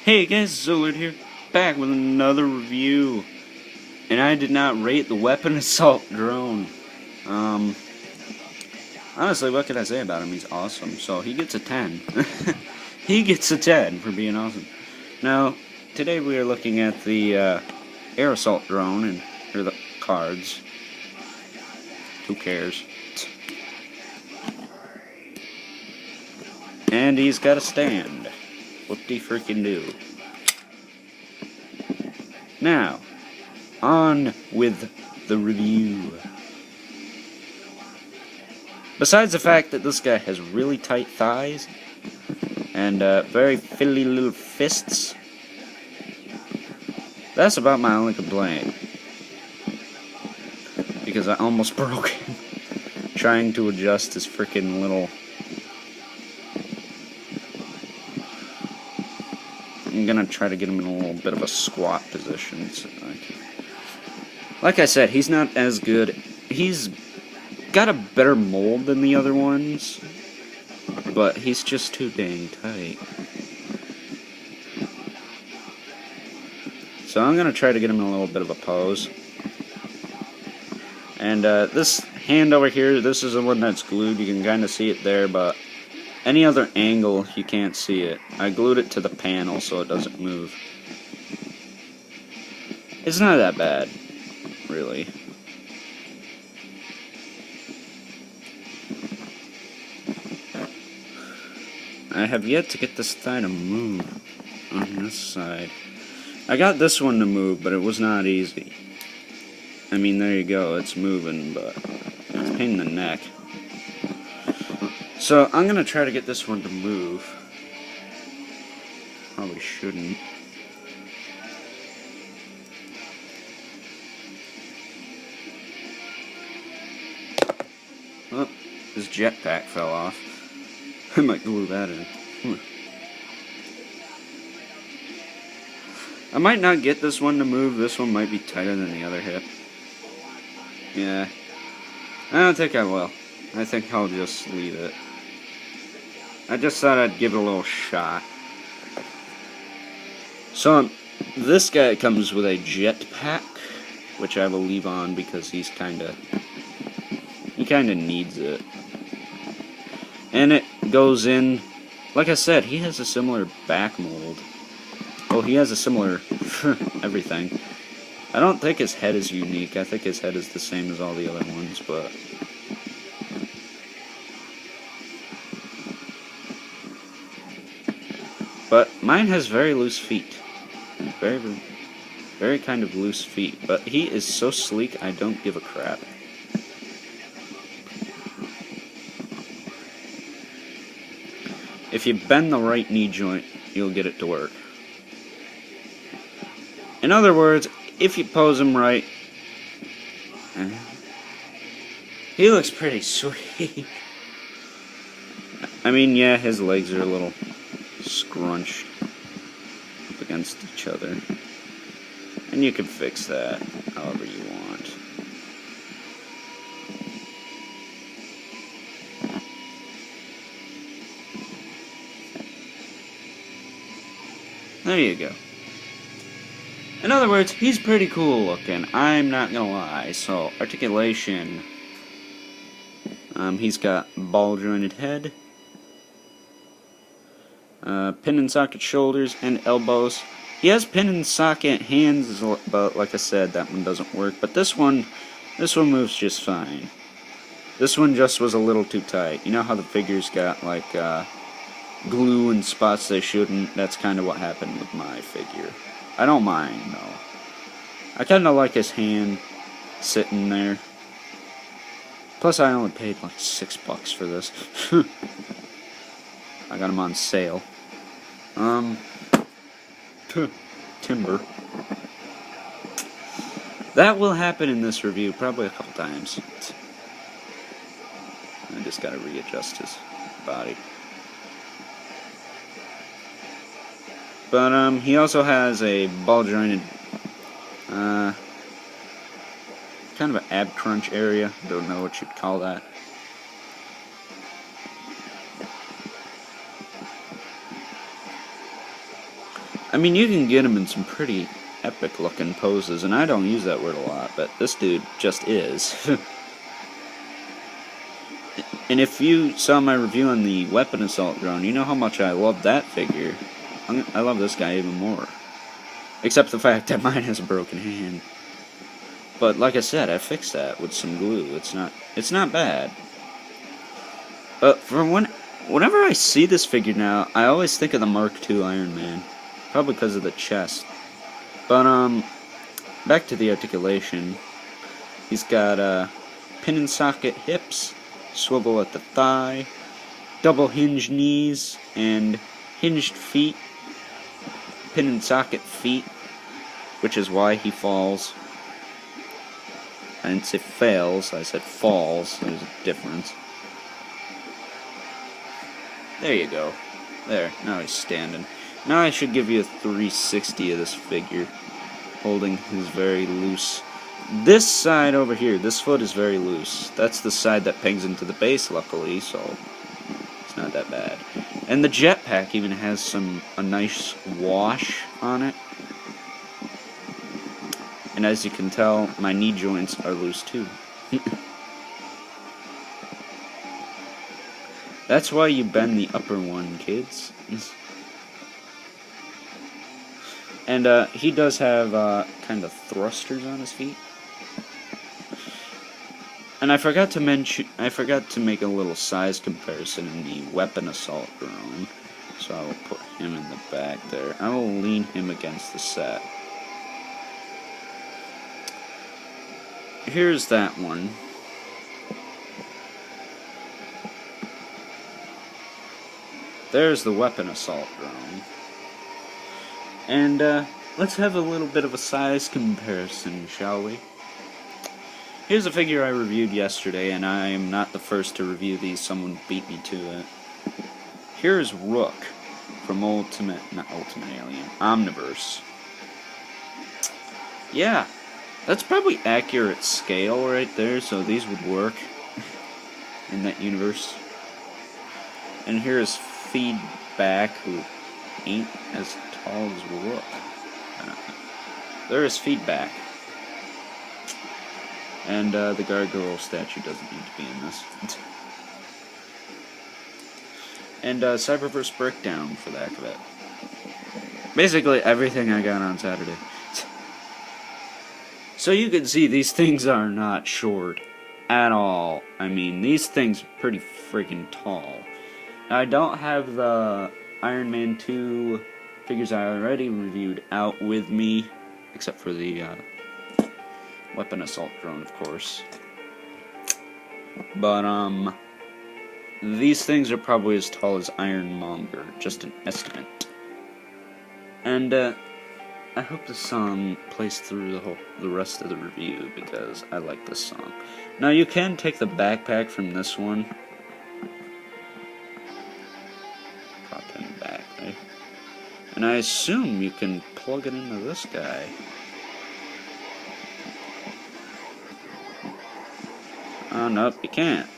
Hey guys, Zollard here, back with another review. And I did not rate the weapon assault drone. Honestly, what could I say about him? He's awesome. So he gets a 10. He gets a 10 for being awesome. Now, today we are looking at the air assault drone, and here are the cards. Who cares? And he's got a stand. Whoop-de-freaking do. Now, on with the review. Besides the fact that this guy has really tight thighs and very fiddly little fists, that's about my only complaint. Because I almost broke him trying to adjust his freaking little... I'm gonna try to get him in a little bit of a squat position. So like I said, he's not as good. He's got a better mold than the other ones, but he's just too dang tight. So I'm gonna try to get him in a little bit of a pose. And this hand over here, this is the one that's glued. You can kind of see it there, but any other angle, you can't see it. I glued it to the panel so it doesn't move. It's not that bad, really. I have yet to get this thigh to move on this side. I got this one to move, but it was not easy. I mean, there you go, it's moving, but it's a pain in the neck. So, I'm gonna try to get this one to move. Probably shouldn't. Oh, his jetpack fell off. I might glue that in. I might not get this one to move. This one might be tighter than the other hip. Yeah. I don't think I will. I think I'll just leave it. I just thought I'd give it a little shot. So, this guy comes with a jetpack, which I will leave on because he kinda needs it. And it goes in, like I said, he has a similar back mold. Well, he has a similar everything. I don't think his head is unique. I think his head is the same as all the other ones, but... But mine has very loose feet. Very kind of loose feet. But he is so sleek, I don't give a crap. If you bend the right knee joint, you'll get it to work. In other words, if you pose him right, he looks pretty sweet. I mean, yeah, his legs are a little scrunched up against each other, and you can fix that however you want. There you go. In other words, he's pretty cool looking, I'm not gonna lie. So, articulation, he's got ball jointed head, pin and socket shoulders and elbows. He has pin and socket hands, but like I said, that one doesn't work. But this one moves just fine. This one just was a little too tight. You know how the figures got like glue in spots they shouldn't? That's kind of what happened with my figure. I don't mind though. I kind of like his hand sitting there. Plus, I only paid like $6 for this. I got him on sale. Timber. That will happen in this review probably a couple times. I just gotta readjust his body. But, he also has a ball-jointed, kind of an ab crunch area. Don't know what you'd call that. I mean, you can get him in some pretty epic looking poses, and I don't use that word a lot, but this dude just is. And if you saw my review on the weapon assault drone, you know how much I love that figure. I love this guy even more. Except the fact that mine has a broken hand. But like I said, I fixed that with some glue. It's not bad. But whenever I see this figure now, I always think of the Mark II Iron Man. Probably because of the chest. But back to the articulation. He's got pin and socket hips, swivel at the thigh, double hinge knees, and hinged feet. Pin and socket feet, which is why he falls. I didn't say fails, I said falls. There's a difference. There you go. There, now he's standing. Now I should give you a 360 of this figure, holding his very loose. This side over here, this foot is very loose. That's the side that pegs into the base, luckily, so it's not that bad. And the jetpack even has a nice wash on it. And as you can tell, my knee joints are loose too. That's why you bend the upper one, kids. And he does have kind of thrusters on his feet. And I forgot to make a little size comparison in the weapon assault drone. So I will put him in the back there. I will lean him against the set. Here's that one. There's the weapon assault drone. And let's have a little bit of a size comparison, shall we? Here's a figure I reviewed yesterday, and I am not the first to review these. Someone beat me to it. Here's Rook from not Ultimate Alien, Omniverse. Yeah, that's probably accurate scale right there, so these would work in that universe. And here's Feedback, who ain't as tall as Rook. There is Feedback. And the gargoyle statue doesn't need to be in this. And Cyberverse Breakdown, for the heck of it. Basically everything I got on Saturday. So you can see these things are not short at all. I mean, these things are pretty freaking tall. Now, I don't have the Iron Man 2 figures I already reviewed out with me, except for the weapon assault drone, of course. But these things are probably as tall as Ironmonger, just an estimate. And I hope this song plays through the rest of the review, because I like this song. Now you can take the backpack from this one. Pop him back there. And I assume you can plug it into this guy. Oh, nope, you can't.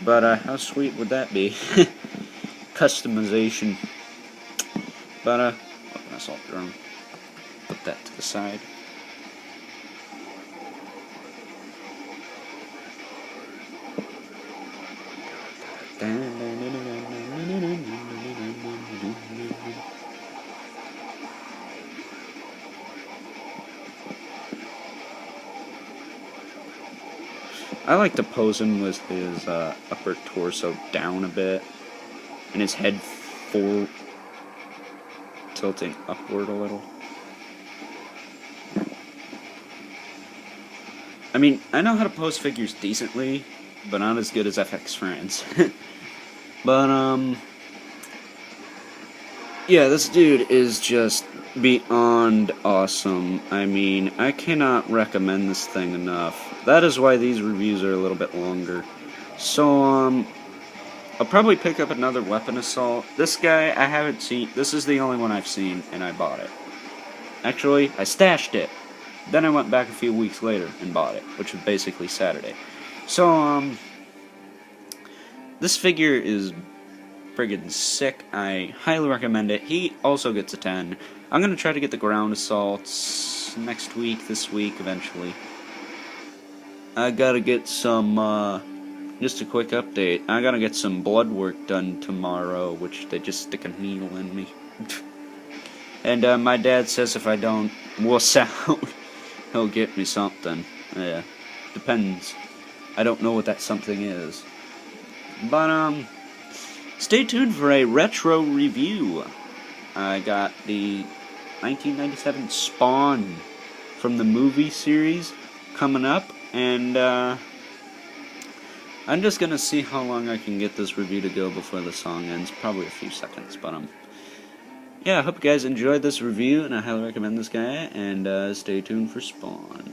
But how sweet would that be? Customization. But weapon assault drone. Put that to the side. I like to pose him with his upper torso down a bit, and his head forward, tilting upward a little. I mean, I know how to pose figures decently, but not as good as FX Friends. But, yeah, this dude is just beyond awesome. I mean, I cannot recommend this thing enough. That is why these reviews are a little bit longer. So, I'll probably pick up another weapon assault. This guy, I haven't seen. This is the only one I've seen, and I bought it. Actually, I stashed it. Then I went back a few weeks later and bought it, which was basically Saturday. So, this figure is friggin' sick. I highly recommend it. He also gets a 10. I'm gonna try to get the ground assaults next week, this week, eventually. I gotta get some, just a quick update. I gotta get some blood work done tomorrow, which they just stick a needle in me. And my dad says if I don't wuss out, he'll get me something. Yeah, depends. I don't know what that something is. But, stay tuned for a retro review. I got the 1997 Spawn from the movie series coming up, and I'm just gonna see how long I can get this review to go before the song ends. Probably a few seconds, but yeah, I hope you guys enjoyed this review, and I highly recommend this guy, and stay tuned for Spawn.